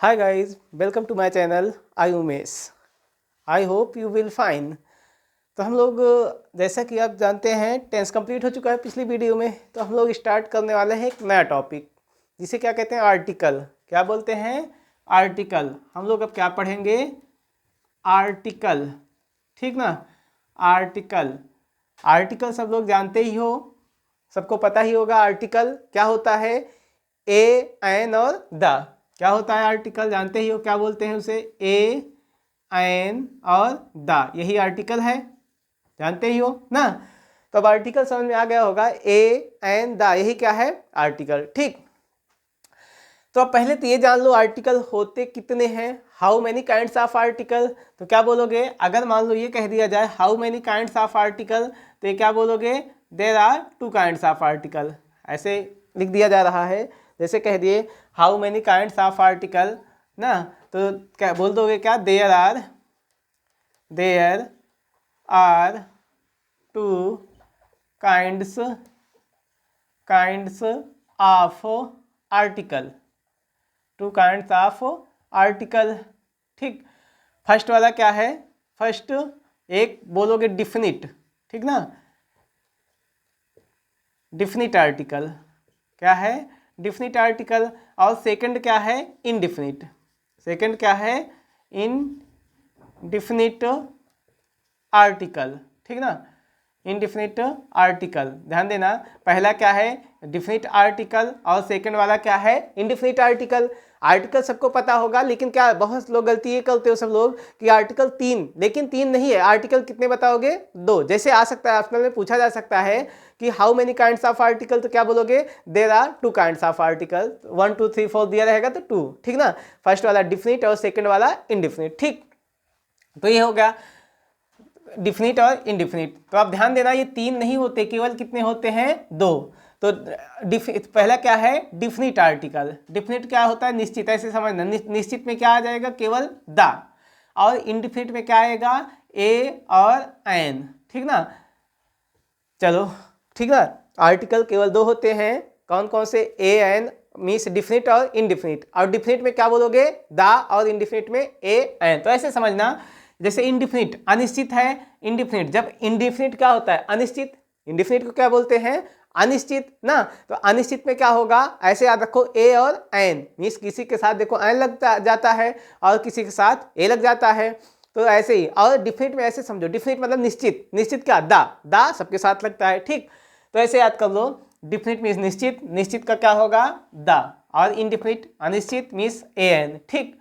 Hi guys, welcome to my channel I Umesh. I hope you will fine. तो हम लोग जैसा कि आप जानते हैं टेंस कंप्लीट हो चुका है पिछली वीडियो में, तो हम लोग स्टार्ट करने वाले हैं एक नया टॉपिक जिसे क्या कहते हैं आर्टिकल। क्या बोलते हैं? आर्टिकल। हम लोग अब क्या पढ़ेंगे? आर्टिकल। ठीक ना? आर्टिकल। आर्टिकल सब लोग जानते ही हो, सबको पता ही होगा आर्टिकल क्या होता है। ए, एन और द। क्या होता है आर्टिकल? जानते ही हो, क्या बोलते हैं उसे? ए, एन और द, यही आर्टिकल है, जानते ही हो ना। तो अब आर्टिकल समझ में आ गया होगा, ए, एन, द, यही क्या है? आर्टिकल। ठीक। तो अब पहले तो ये जान लो आर्टिकल होते कितने हैं। How many kinds of article. तो क्या बोलोगे अगर मान लो ये कह दिया जाए how many kinds of article, तो ये क्या बोलोगे? There are two kinds of article. ऐसे लिख दिया जा रहा है, जैसे कह दिए how many kinds of article ना, तो क्या बोल दोगे? क्या? There are two kinds of article. Two kinds of article. ठीक। फर्स्ट वाला क्या है? फर्स्ट एक बोलोगे डिफिनिट, ठीक ना, डिफिनिट आर्टिकल। क्या है? Definite article. और सेकंड क्या है? इनडिफिनिट। सेकंड क्या है? Indefinite article. ठीक ना, इनडिफिनिट आर्टिकल। ध्यान देना, पहला क्या है? डिफिनिट आर्टिकल, और सेकंड वाला क्या है? Indefinite article. आर्टिकल सबको पता होगा, लेकिन क्या बहुत लोग गलती ये करते हो सब लोग कि आर्टिकल 3, लेकिन 3 नहीं है। आर्टिकल कितने बताओगे? 2। जैसे आ सकता है ऑप्शनल में पूछा जा सकता है कि how many kinds of article, तो क्या बोलोगे? There are 2 kinds of article. 1 2 3 4 दिया रहेगा तो 2। ठीक ना, फर्स्ट वाला डिफिनिट और सेकंड वाला इनडिफिनिट। ठीक, तो ये हो गया डिफिनिट और इनडिफिनिट। तो आप ध्यान देना, ये 3 नहीं होते, केवल कितने होते हैं? 2। तो पहला क्या है? Definite article. डिफिनिट क्या होता है? निश्चित। ऐसे समझना, निश्चित में क्या आ जाएगा? केवल द। और इनडिफिनिट में क्या आएगा? ए और एन। ठीक ना, चलो ठीक ना। आर्टिकल केवल 2 होते हैं, कौन कौन से? ए, एन, मीन्स डिफिनिट और इनडिफिनिट। और डिफिनिट में क्या बोलोगे? द, और इनडिफिनिट में ए, एन। तो ऐसे समझना, जैसे इनडिफिनिट अनिश्चित है। इनडिफिनिट, जब इनडिफिनिट क्या होता है? अनिश्चित। इनडिफिनिट को क्या बोलते हैं? अनिश्चित ना। तो अनिश्चित में क्या होगा? ऐसे याद रखो, ए और एन, मीन्स किसी के साथ देखो एन लग जाता है और किसी के साथ ए लग जाता है। तो ऐसे ही। और डिफिनिट में ऐसे समझो, डिफिनिट मतलब निश्चित। निश्चित क्या? दा सबके साथ लगता है। ठीक, तो ऐसे याद कर लो, डिफिनिट मीन्स निश्चित, निश्चित का क्या होगा? द। और इनडिफिनिट अनिश्चित मीन्स ए एन। ठीक,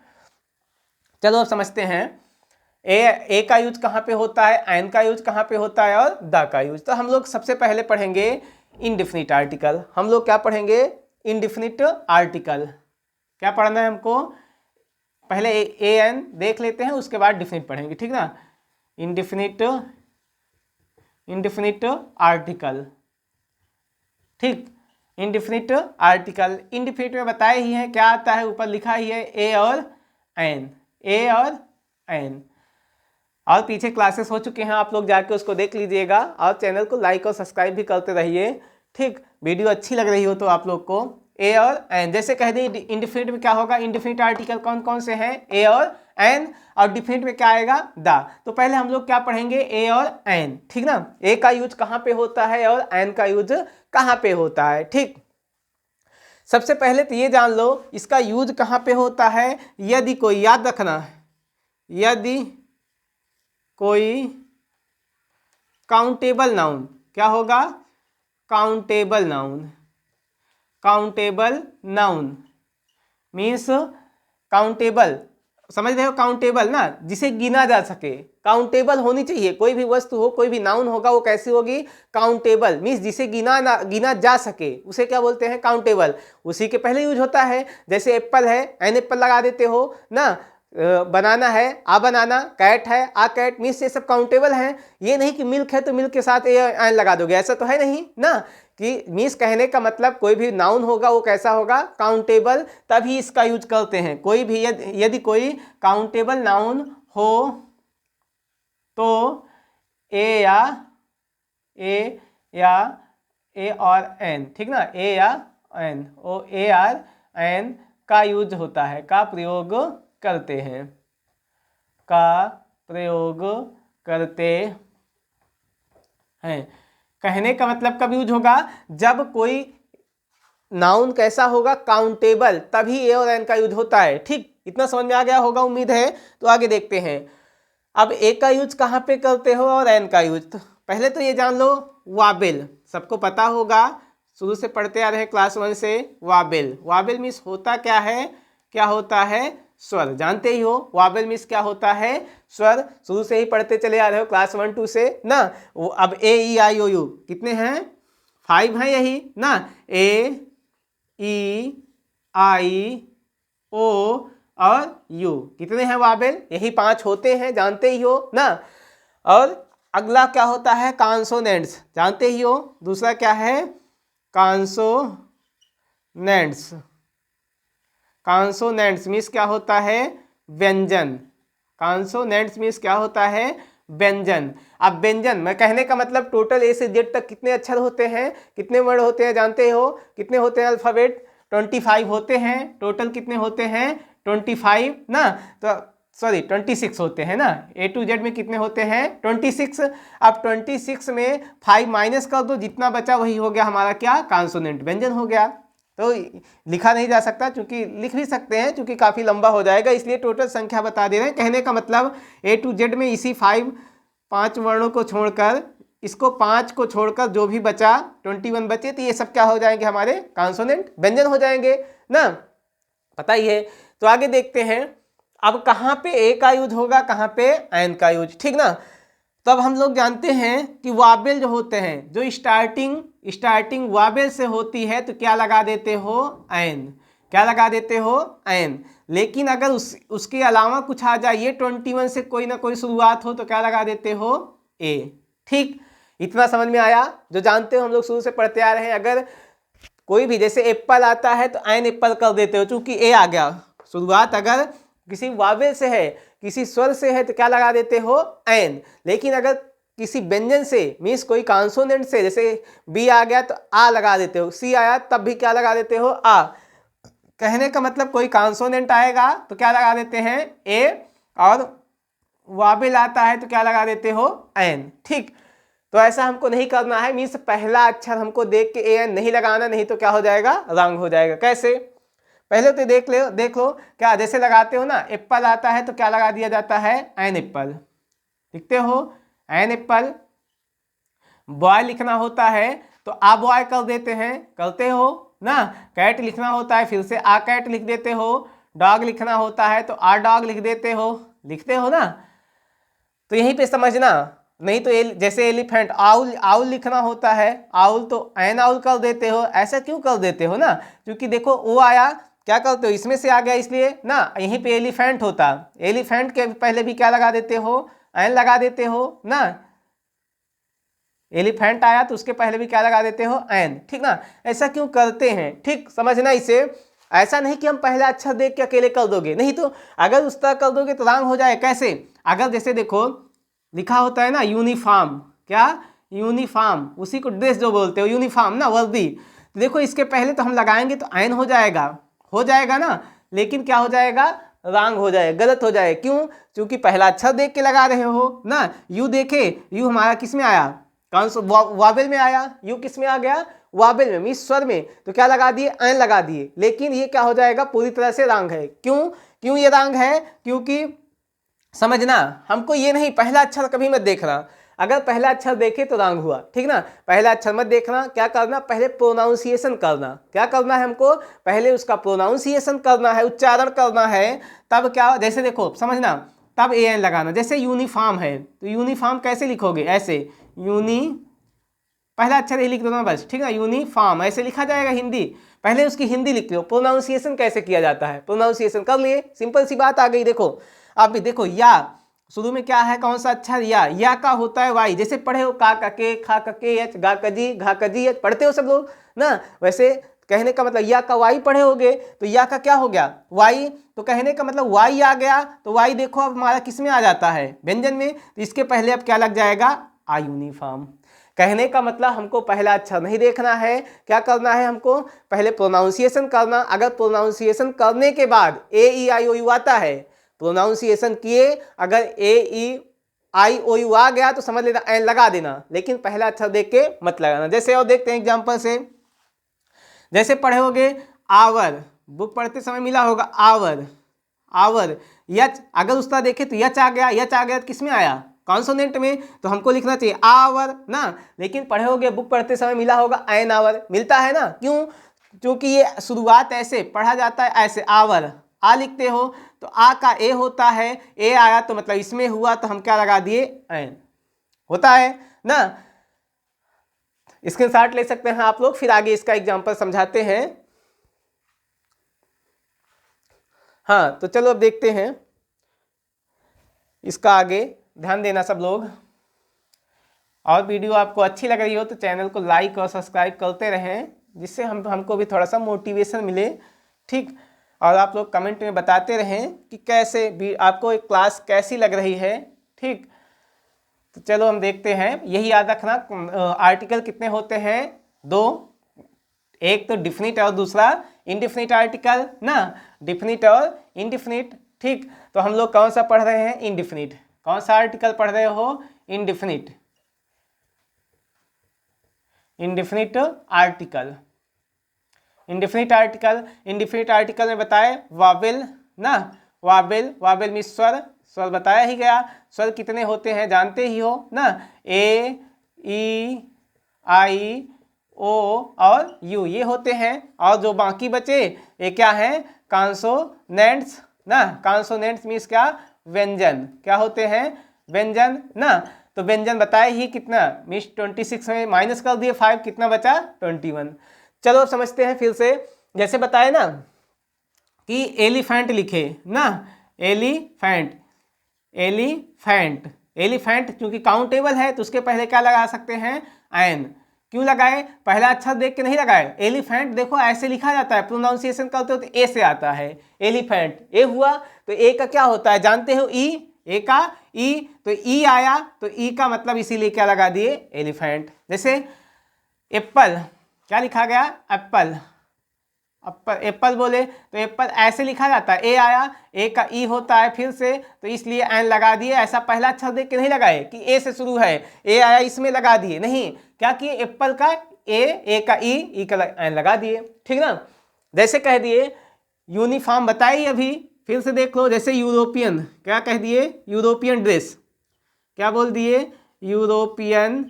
चलो अब समझते हैं ए का यूज कहाँ पे होता है, एन का यूज कहाँ पे होता है, और द का यूज। तो हम लोग सबसे पहले पढ़ेंगे इनडिफिनिट आर्टिकल। हम लोग क्या पढ़ेंगे? Indefinite article. क्या पढ़ना है हमको? पहले ए एन देख लेते हैं, उसके बाद डिफिनिट पढ़ेंगे। ठीक ना, इनडिफिनिट आर्टिकल। ठीक, इनडिफिनिट आर्टिकल। इनडिफिनिट में बताए ही है क्या आता है, ऊपर लिखा ही है ए और एन। ए और एन। और पीछे क्लासेस हो चुके हैं, आप लोग जाके उसको देख लीजिएगा, और चैनल को लाइक और सब्सक्राइब भी करते रहिए। ठीक, वीडियो अच्छी लग रही हो तो आप लोग को। ए और एन, जैसे कह दें इंडिफिनिट में क्या होगा? इंडिफिनिट आर्टिकल कौन कौन से हैं? ए और एन। और डिफिनिट में क्या आएगा? द। तो पहले हम लोग क्या पढ़ेंगे? ए और एन। ठीक ना, ए का यूज कहाँ पे होता है और एन का यूज कहाँ पे होता है। ठीक, सबसे पहले तो ये जान लो इसका यूज कहाँ पे होता है। यदि कोई, याद रखना, यदि कोई काउंटेबल नाउन, क्या होगा? Countable noun. Countable noun means countable, समझ रहे हो? काउंटेबल ना, जिसे गिना जा सके। काउंटेबल होनी चाहिए, कोई भी वस्तु हो, कोई भी नाउन होगा, वो कैसी होगी? काउंटेबल मीन्स जिसे गिना जा सके, उसे क्या बोलते हैं? काउंटेबल। उसी के पहले यूज होता है, जैसे एप्पल है, एन एप्पल लगा देते हो ना। बनाना है, आ बनाना। कैट है, आ कैट, मीन्स ये सब काउंटेबल हैं। ये नहीं कि मिल्क है तो मिल्क के साथ ए एन लगा दोगे, ऐसा तो है नहीं ना। कि मीन्स कहने का मतलब कोई भी नाउन होगा वो कैसा होगा? काउंटेबल। तभी इसका यूज करते हैं। कोई भी यदि कोई काउंटेबल नाउन हो तो ए या ए या ए और एन, ठीक ना, ए या an, or a or an का यूज होता है, का प्रयोग करते हैं, का प्रयोग करते हैं। कहने का मतलब कब यूज होगा, जब कोई नाउन कैसा होगा, काउंटेबल, तभी ए और एन का यूज होता है। ठीक, इतना समझ में आ गया होगा उम्मीद है। तो आगे देखते हैं, अब ए का यूज कहाँ पे करते हो और एन का यूज। तो पहले तो ये जान लो, वाबेल सबको पता होगा, शुरू से पढ़ते आ रहे हैं क्लास 1 से। वाबेल, वाबेल मीन्स होता क्या है, क्या होता है, स्वर, जानते ही हो। वाबेल मीन्स क्या होता है, स्वर, शुरू से ही पढ़ते चले आ रहे हो क्लास 1 2 से ना। अब ए ई आई ओ यू कितने हैं, 5 हैं यही ना। ए ई आई ओ और यू कितने हैं वाबेल, यही 5 होते हैं, जानते ही हो ना। और अगला क्या होता है, कॉन्सोनेंट्स, जानते ही हो। दूसरा क्या है, कॉन्सोनेंट्स, कॉन्सोनेंट्स मीन्स क्या होता है, व्यंजन। कॉन्सोनेंट्स मीन्स क्या होता है, व्यंजन। अब व्यंजन मैं कहने का मतलब टोटल ए से जेड तक कितने अक्षर होते हैं, कितने वर्ड होते हैं, जानते हो कितने होते हैं अल्फाबेट, 25 होते हैं। टोटल कितने होते हैं, 25 ना, तो सॉरी 26 होते हैं ना। ए टू जेड में कितने होते हैं, 26। अब 26 में 5 माइनस कर दो, जितना बचा वही हो गया हमारा क्या, कॉन्सोनेंट, व्यंजन हो गया। तो लिखा नहीं जा सकता, क्योंकि लिख भी सकते हैं क्योंकि काफ़ी लंबा हो जाएगा, इसलिए टोटल संख्या बता दे रहे हैं। कहने का मतलब ए टू जेड में इसी 5 वर्णों को छोड़कर, इसको 5 को छोड़कर जो भी बचा 21 बचे, तो ये सब क्या हो जाएंगे, हमारे कॉन्सोनेंट, व्यंजन हो जाएंगे ना, पता ही है। तो आगे देखते हैं, अब कहाँ पे ए का यूज होगा, कहाँ पे एन का यूज, ठीक ना। तो अब हम लोग जानते हैं कि वाबेल जो होते हैं, जो स्टार्टिंग वाबेल से होती है, तो क्या लगा देते हो, एन, क्या लगा देते हो, एन। लेकिन अगर उसके अलावा कुछ आ जाए, ये 21 से कोई ना कोई शुरुआत हो, तो क्या लगा देते हो, ए। ठीक, इतना समझ में आया, जो जानते हो हम लोग शुरू से पढ़ते आ रहे हैं। अगर कोई भी जैसे एप्पल आता है तो एन एप्पल कर देते हो, चूंकि ए आ गया, शुरुआत अगर किसी वावेल से है, किसी स्वर से है, तो क्या लगा देते हो, एन। लेकिन अगर किसी व्यंजन से मीन्स कोई कॉन्सोनेंट से, जैसे बी आ गया तो आ लगा देते हो, सी आया तब भी क्या लगा देते हो, आ। कहने का मतलब कोई कॉन्सोनेंट आएगा तो क्या लगा देते हैं, ए, और वावेल आता है तो क्या लगा देते हो, एन। ठीक, तो ऐसा हमको नहीं करना है, मीन्स पहला अक्षर हमको देख के ए एन नहीं लगाना, नहीं तो क्या हो जाएगा, रॉन्ग हो जाएगा। कैसे, पहले तो देख लो क्या, जैसे लगाते हो ना, एप्पल आता है तो क्या लगा दिया जाता है, एन एप्पल, लिखते हो एन एप्पल। बॉय लिखना होता है तो आ बॉय कर देते हैं, करते हो ना। कैट लिखना होता है, फिर से आ कैट लिख देते हो। डॉग लिखना होता है तो आ डॉग लिख देते हो, लिखते हो ना। तो यहीं पे समझना, नहीं तो जैसे एलिफेंट, आउल, आउल लिखना होता है, आउल तो एन आउल कर देते हो। ऐसा क्यों कर देते हो ना, क्योंकि देखो वो आया, क्या करते हो, इसमें से आ गया इसलिए ना। यहीं पे एलिफेंट होता, एलिफेंट के पहले भी क्या लगा देते हो, एन लगा देते हो ना। एलिफेंट आया तो उसके पहले भी क्या लगा देते हो, एन, ठीक ना। ऐसा क्यों करते हैं, ठीक समझना इसे। ऐसा नहीं कि हम पहला अक्षर देख के अकेले कर दोगे, नहीं तो अगर उस तरह कर दोगे तो रॉन्ग हो जाए। कैसे, अगर जैसे देखो लिखा होता है ना यूनिफॉर्म, क्या, यूनिफॉर्म, उसी को ड्रेस जो बोलते हो, यूनिफॉर्म ना, वर्दी। तो देखो इसके पहले तो हम लगाएंगे तो एन हो जाएगा ना, लेकिन क्या हो जाएगा, रॉन्ग हो जाएगा, गलत हो जाएगा। क्यों, क्योंकि पहला अक्षर देख के लगा रहे हो ना। यू देखे, यू हमारा किस में आया, कौन सा, वावेल में आया। यू किस में आ गया, वावेल में, मीन्स स्वर में, तो क्या लगा दिए, एन लगा दिए। लेकिन ये क्या हो जाएगा, पूरी तरह से रॉन्ग है। क्यों ये रॉन्ग है, क्योंकि समझना, हमको ये नहीं, पहला अक्षर कभी मत देखना। अगर पहला अक्षर देखे तो रॉन्ग हुआ, ठीक ना। पहला अक्षर मत देखना, क्या करना, पहले प्रोनाउंसिएशन करना। क्या करना है हमको, पहले उसका प्रोनाउंसिएशन करना है, उच्चारण करना है। तब क्या, जैसे देखो समझना, तब ए एन लगाना। जैसे यूनिफॉर्म है तो यूनिफॉर्म कैसे लिखोगे, ऐसे, पहला अक्षर ही लिख दो ना बस, ठीक है। यूनिफॉर्म ऐसे लिखा जाएगा हिंदी, पहले उसकी हिंदी लिख लो। प्रोनाउंसिएशन कैसे किया जाता है, प्रोनाउंसिएशन कर लिए, सिंपल सी बात आ गई। देखो आप भी देखो, या शुरू में क्या है, कौन सा अक्षर, या का होता है वाई। जैसे पढ़े हो का के, खा के एच, गा कजी, घा कजी एच, पढ़ते हो सब लोग ना। वैसे कहने का मतलब या का वाई पढ़े होगे, तो या का क्या हो गया, वाई। तो कहने का मतलब वाई आ गया, तो वाई देखो अब हमारा किस में आ जाता है, व्यंजन में। तो इसके पहले अब क्या लग जाएगा, आ यूनिफॉर्म। कहने का मतलब हमको पहला अक्षर नहीं देखना है, क्या करना है हमको पहले प्रोनाउंसिएशन करना। अगर प्रोनाउंसिएशन करने के बाद ए ई आई ओ यू आता है, प्रोनाउंसिएशन किए अगर ए ई आई ओ यू आ गया तो समझ लेना एन लगा देना, लेकिन पहला अक्षर देख के मत लगाना। जैसे और देखते हैं एग्जांपल से, जैसे पढ़े होगे आवर, बुक पढ़ते समय मिला होगा आवर, आवर यच, अगर उसका देखे तो यच आ गया, यच आ गया तो किस में आया, कॉन्सोनेंट में, तो हमको लिखना चाहिए आवर ना। लेकिन पढ़े होगे बुक पढ़ते समय मिला होगा एन आवर, मिलता है ना, क्यों, क्योंकि ये शुरुआत ऐसे पढ़ा जाता है, ऐसे आवर आ लिखते हो तो आ का ए होता है, ए आया तो मतलब इसमें हुआ तो हम क्या लगा दिए एन, होता है ना। स्क्रीनशॉट ले सकते हैं आप लोग, फिर आगे इसका एग्जांपल समझाते हैं। हाँ तो चलो अब देखते हैं इसका आगे, ध्यान देना सब लोग। और वीडियो आपको अच्छी लग रही हो तो चैनल को लाइक और सब्सक्राइब करते रहें, जिससे हमको भी थोड़ा सा मोटिवेशन मिले, ठीक। और आप लोग कमेंट में बताते रहें कि कैसे भी आपको एक क्लास कैसी लग रही है, ठीक। तो चलो हम देखते हैं, यही याद रखना आर्टिकल कितने होते हैं, दो, एक तो डिफिनिट और दूसरा इनडिफिनिट आर्टिकल ना, डिफिनिट और इनडिफिनिट, ठीक। तो हम लोग कौन सा पढ़ रहे हैं, इनडिफिनिट। कौन सा आर्टिकल पढ़ रहे हो, indefinite, indefinite article. Indefinite article, indefinite article में बताए वावेल ना, वावेल, वावेल में स्वर, स्वर बताया ही गया। स्वर कितने होते हैं जानते ही हो ना, ए ई आई ओ और यू, ये होते हैं। और जो बाकी बचे ये क्या हैं, कॉन्सोनेंट्स ना, कॉन्सोनेंट्स मीन्स क्या, व्यंजन, क्या होते हैं, व्यंजन ना। तो व्यंजन बताए ही कितना, मीन्स 26 में माइनस कर दिए 5, कितना बचा 21। चलो समझते हैं फिर से, जैसे बताए ना कि एलिफेंट लिखे ना, एलिफेंट, एलिफेंट, एलिफेंट चूंकि काउंटेबल है तो उसके पहले क्या लगा सकते हैं, एन। क्यों लगाए, पहला अक्षर देख के नहीं लगाए। एलिफेंट देखो ऐसे लिखा जाता है, प्रोनाउंसिएशन करते हो तो ए से आता है, एलिफेंट ए हुआ तो ए का क्या होता है जानते हो, ई, ए का ई, तो ई आया तो ई का मतलब इसीलिए क्या लगा दिए, एलिफेंट। जैसे एप्पल, क्या लिखा गया, एप्पल, एप्पल बोले तो एप्पल ऐसे लिखा जाता है, ए आया, ए का ई होता है फिर से, तो इसलिए एन लगा दिए। ऐसा पहला अक्षर देख के नहीं लगाए कि ए से शुरू है, ए आया इसमें लगा दिए, नहीं, क्या किए, एप्पल का ए का ई का एन लगा दिए, ठीक ना। जैसे कह दिए यूनिफॉर्म, बताइए अभी फिर से देख लो, जैसे यूरोपियन, क्या कह दिए, यूरोपियन ड्रेस, क्या बोल दिए, यूरोपियन,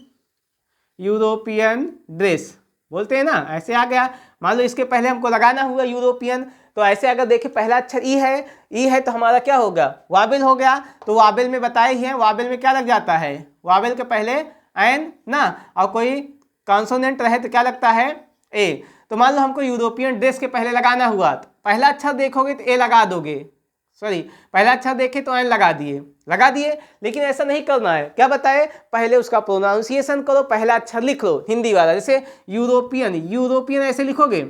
यूरोपियन ड्रेस बोलते हैं ना, ऐसे आ गया। मान लो इसके पहले हमको लगाना हुआ यूरोपियन, तो ऐसे अगर देखें पहला अक्षर ई है, ई है तो हमारा क्या होगा, वाबेल हो गया। तो वाबेल में बताए ही हैं, वाबेल में क्या लग जाता है, वाबेल के पहले एन ना, और कोई कॉन्सोनेंट रहे तो क्या लगता है, ए। तो मान लो हमको यूरोपियन ड्रेस के पहले लगाना हुआ, तो पहला अक्षर देखोगे तो ए लगा दोगे, सॉरी पहला अक्षर देखे तो एन लगा दिए, लगा दिए। लेकिन ऐसा नहीं करना है, क्या बताए, पहले उसका प्रोनाउंसिएशन करो, पहला अक्षर लिख लो हिंदी वाला। जैसे यूरोपियन, यूरोपियन ऐसे लिखोगे,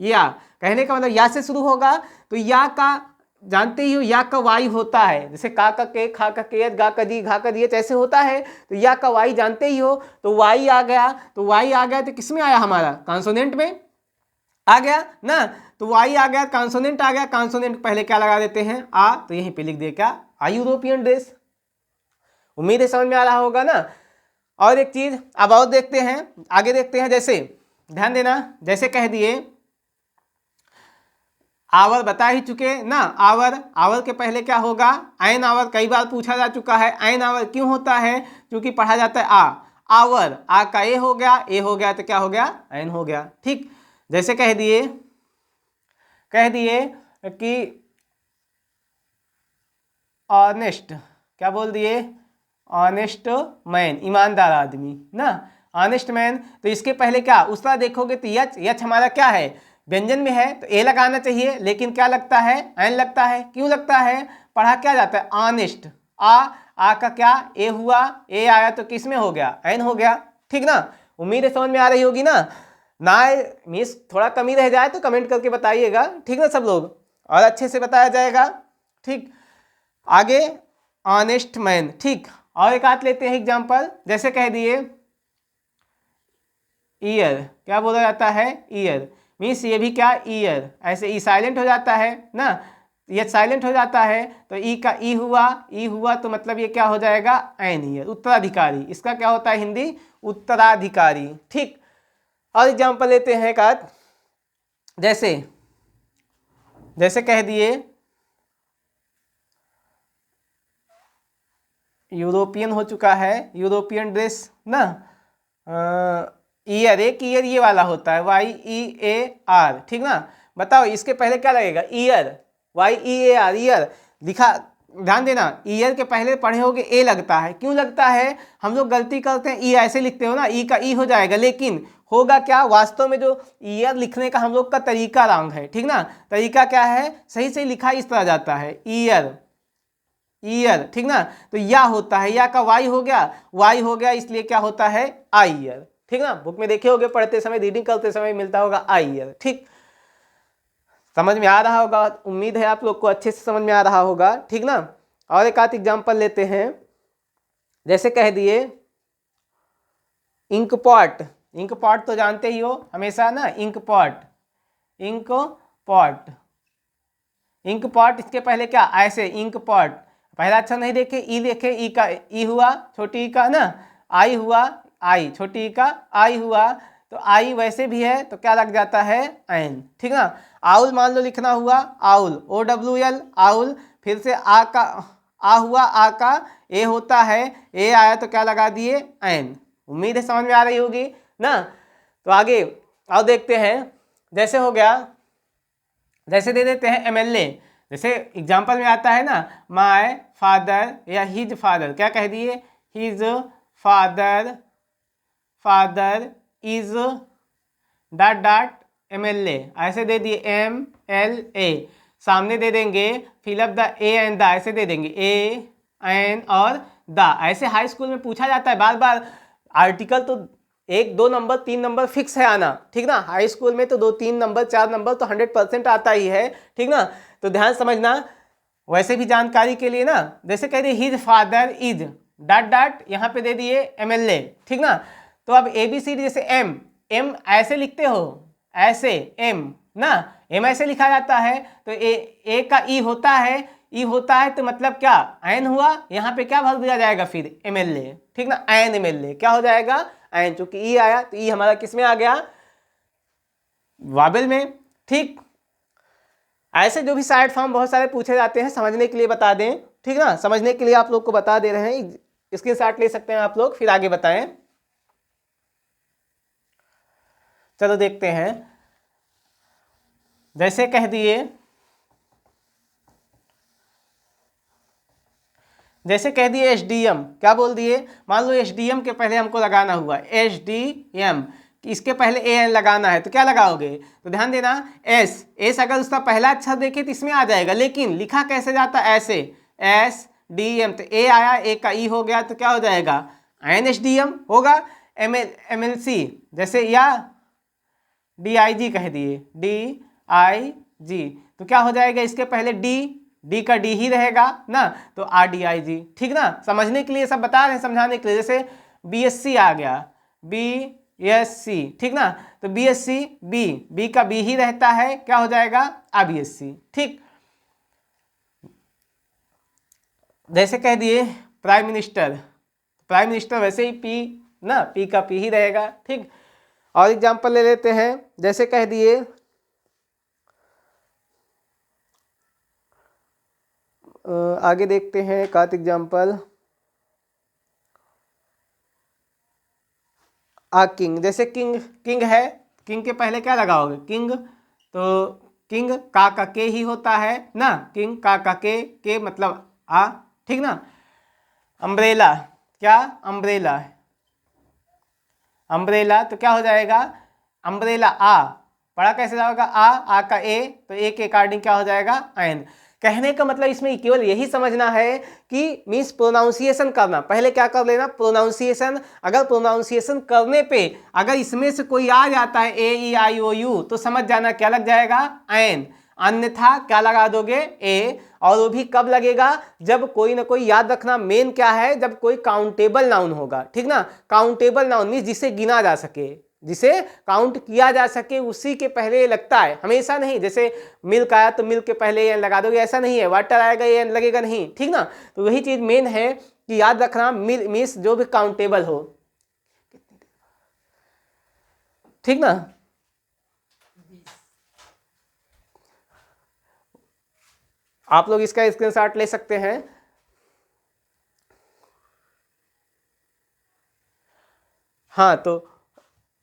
या कहने का मतलब या से शुरू होगा, तो या का जानते ही हो, या का वाई होता है, जैसे का के, खा का के, गा का दी, घा का दिए ऐसे होता है, तो या का वाई जानते ही हो, तो वाई आ गया, तो वाई आ गया तो किस में आया, हमारा कॉन्सोनेंट में आ गया ना। तो वाई आ गया, कॉन्सोनेंट आ गया, कॉन्सोनेंट पहले क्या लगा देते हैं, आ, तो यहीं पे लिख दे क्या, आ यूरोपियन ड्रेस। उम्मीद है समझ में आ रहा होगा ना। और एक चीज अब और देखते हैं, आगे देखते हैं, जैसे ध्यान देना, जैसे कह दिए आवर, बता ही चुके ना, आवर, आवर के पहले क्या होगा, ऐन आवर, कई बार पूछा जा चुका है, ऐन आवर क्यों होता है, क्योंकि पढ़ा जाता है आ, आवर, आ का ए हो गया, ए हो गया तो क्या हो गया, ऐन हो गया, ठीक। जैसे कह दिए कि ऑनेस्ट, क्या बोल दिए, ऑनेस्ट मैन, ईमानदार आदमी ना, ऑनेस्ट मैन। तो इसके पहले क्या, उसका देखोगे तो यच, यच हमारा क्या है, व्यंजन में है तो ए लगाना चाहिए, लेकिन क्या लगता है, एन लगता है। क्यों लगता है, पढ़ा क्या जाता है, ऑनेस्ट, आ का क्या, ए हुआ, ए आया तो किस में हो गया, एन हो गया, ठीक ना। उम्मीद है समझ में आ रही होगी ना। मिस थोड़ा कमी रह जाए तो कमेंट करके बताइएगा, ठीक ना सब लोग, और अच्छे से बताया जाएगा, ठीक। आगे ऑनेस्ट मैन, ठीक। और एक आध लेते हैं एग्जांपल, जैसे कह दिए ईयर, क्या बोला जाता है, ईयर, मीन्स ये भी क्या, ईयर, ऐसे ई साइलेंट हो जाता है ना, ये साइलेंट हो जाता है तो ई का ई हुआ, ई हुआ तो मतलब ये क्या हो जाएगा, एन ईयर, उत्तराधिकारी, इसका क्या होता है हिंदी, उत्तराधिकारी। ठीक, और एग्जाम्पल लेते हैं का, जैसे जैसे कह दिए यूरोपियन हो चुका है, यूरोपियन ड्रेस ना, ईयर, एक ईयर ये वाला होता है, YEAR, ठीक ना। बताओ इसके पहले क्या लगेगा, ईयर, YEAR, ईयर लिखा, ध्यान देना, ईयर के पहले पढ़े होगे ए लगता है, क्यों लगता है, हम लोग गलती करते हैं, ई ऐसे लिखते हो ना, ई का ई हो जाएगा, लेकिन होगा क्या, वास्तव में जो ईयर लिखने का हम लोग का तरीका रॉन्ग है, ठीक ना। तरीका क्या है, सही से लिखा इस तरह जाता है, ईयर, ईयर, ठीक ना। तो या होता है, या का वाई हो गया, वाई हो गया, इसलिए क्या होता है, आई ईयर, ठीक ना। बुक में देखे होगे, पढ़ते समय, रीडिंग करते समय मिलता होगा आई ईयर। ठीक, समझ में आ रहा होगा, उम्मीद है आप लोग को अच्छे से समझ में आ रहा होगा, ठीक ना। और एक आध एग्जाम्पल लेते हैं, जैसे कह दिए इंक पॉट, इंक पॉट तो जानते ही हो हमेशा ना, ink pot, ink pot, ink pot, इसके पहले क्या, ऐसे इंक पॉट, पहला अक्षर नहीं देखे, ई देखे, ई का ई हुआ, छोटी ई का ना, आई हुआ, आई, छोटी ई का आई हुआ, तो आई वैसे भी है तो क्या लग जाता है, एन, ठीक ना। आउल मान लो लिखना हुआ, आउल, OWL, आउल, फिर से आ का आ हुआ, आ का ए होता है, ए आया तो क्या लगा दिए, एन। उम्मीद है समझ में आ रही होगी ना। तो आगे और देखते हैं, जैसे हो गया, जैसे दे देते हैं MLA, जैसे एग्जाम्पल में आता है ना, माय फादर या हिज फादर, क्या कह दिए, his father, father is dot dot MLA, ऐसे दे दिए MLA, सामने दे देंगे fill up the a and the, ऐसे दे देंगे ए एन और द। ऐसे हाई स्कूल में पूछा जाता है बार बार, आर्टिकल तो 1 2 नंबर 3 नंबर फिक्स है आना, ठीक ना। हाई स्कूल में तो 2 3 नंबर 4 नंबर तो 100% आता ही है, ठीक ना। तो ध्यान समझना, वैसे भी जानकारी के लिए ना, जैसे कह दिए his father is dot dot, यहाँ पे दे दिए MLA, ठीक ना। तो अब ABCD, जैसे एम, एम ऐसे लिखते हो, ऐसे एम ना, एम ऐसे लिखा जाता है, तो ए का ई होता है, ई होता है तो मतलब क्या, एन हुआ, यहाँ पे क्या भर दिया जाएगा फिर, MLA, ठीक ना, एन MLA क्या हो जाएगा, एन, चूंकि ई आया तो ई हमारा किस में आ गया, वाबल में। ठीक, ऐसे जो भी साइड फॉर्म बहुत सारे पूछे जाते हैं, समझने के लिए बता दें, ठीक ना, समझने के लिए आप लोग को बता दे रहे हैं, स्क्रीनशॉट ले सकते हैं आप लोग, फिर आगे बताएं। चलो देखते हैं, जैसे कह दिए, जैसे कह दिए SDM, क्या बोल दिए, मान लो SDM के पहले हमको लगाना हुआ SDM, इसके पहले AN लगाना है, तो क्या लगाओगे, तो ध्यान देना, एस अगर उसका पहला अक्षर देखे तो इसमें आ जाएगा, लेकिन लिखा कैसे जाता है, ऐसे SDM, तो ए आया, ए का ई हो गया तो क्या हो जाएगा, NSDM होगा। MLC, जैसे या DIG कह दिए, DIG, तो क्या हो जाएगा, इसके पहले डी का डी ही रहेगा ना, तो RDIG, ठीक ना। समझने के लिए सब बता रहे हैं, समझाने के लिए, जैसे BSC आ गया, BSC, ठीक ना, तो BSC, बी का बी ही रहता है, क्या हो जाएगा, ABSC, ठीक। जैसे कह दिए प्राइम मिनिस्टर, प्राइम मिनिस्टर वैसे ही पी ना, पी का पी ही रहेगा, ठीक। और एग्जाम्पल ले लेते हैं, जैसे कह दिए आगे देखते हैं एक आध एग्जाम्पल, किंग, जैसे किंग है, किंग के पहले क्या लगाओगे, किंग, तो किंग का के ही होता है ना, किंग का के मतलब आ, ठीक ना। अम्ब्रेला, क्या, अम्ब्रेला, अम्ब्रेला तो क्या हो जाएगा, अम्ब्रेला, आ पढ़ा कैसे जाएगा, आ का ए, तो ए के अकॉर्डिंग क्या हो जाएगा, एन। कहने का मतलब इसमें केवल यही समझना है कि मीन्स प्रोनाउंसिएशन करना, पहले क्या कर लेना, प्रोनाउंसिएशन, अगर प्रोनाउंसिएशन करने पे अगर इसमें से कोई आ जाता है AEIOU, तो समझ जाना क्या लग जाएगा, एन, अन्यथा क्या लगा दोगे, ए। और वो भी कब लगेगा, जब कोई ना कोई, याद रखना मेन क्या है, जब कोई काउंटेबल नाउन होगा, ठीक ना। काउंटेबल नाउन मीन्स जिसे गिना जा सके, जिसे काउंट किया जा सके उसी के पहले ये लगता है, हमेशा नहीं। जैसे मिल्क आया तो मिल्क के पहले एन लगा दोगे, ऐसा नहीं है। वाटर आएगा ये एन लगेगा नहीं, ठीक ना। तो वही चीज मेन है कि याद रखना मीन्स जो भी काउंटेबल हो, ठीक ना। आप लोग इसका स्क्रीनशॉट ले सकते हैं। हाँ, तो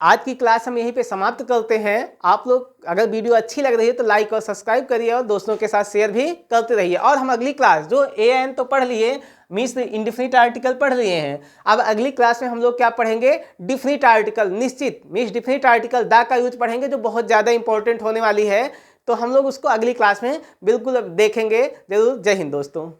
आज की क्लास हम यहीं पे समाप्त करते हैं। आप लोग अगर वीडियो अच्छी लग रही है तो लाइक और सब्सक्राइब करिए और दोस्तों के साथ शेयर भी करते रहिए। और हम अगली क्लास जो एन तो पढ़ लिए, मीन्स इंडिफिनिट आर्टिकल पढ़ लिए हैं, अब अगली क्लास में हम लोग क्या पढ़ेंगे, डिफिनिट आर्टिकल, निश्चित मीन्स डिफिनिट आर्टिकल द का यूज पढ़ेंगे, जो बहुत ज़्यादा इंपॉर्टेंट होने वाली है। तो हम लोग उसको अगली क्लास में बिल्कुल देखेंगे जरूर। जय हिंद दोस्तों।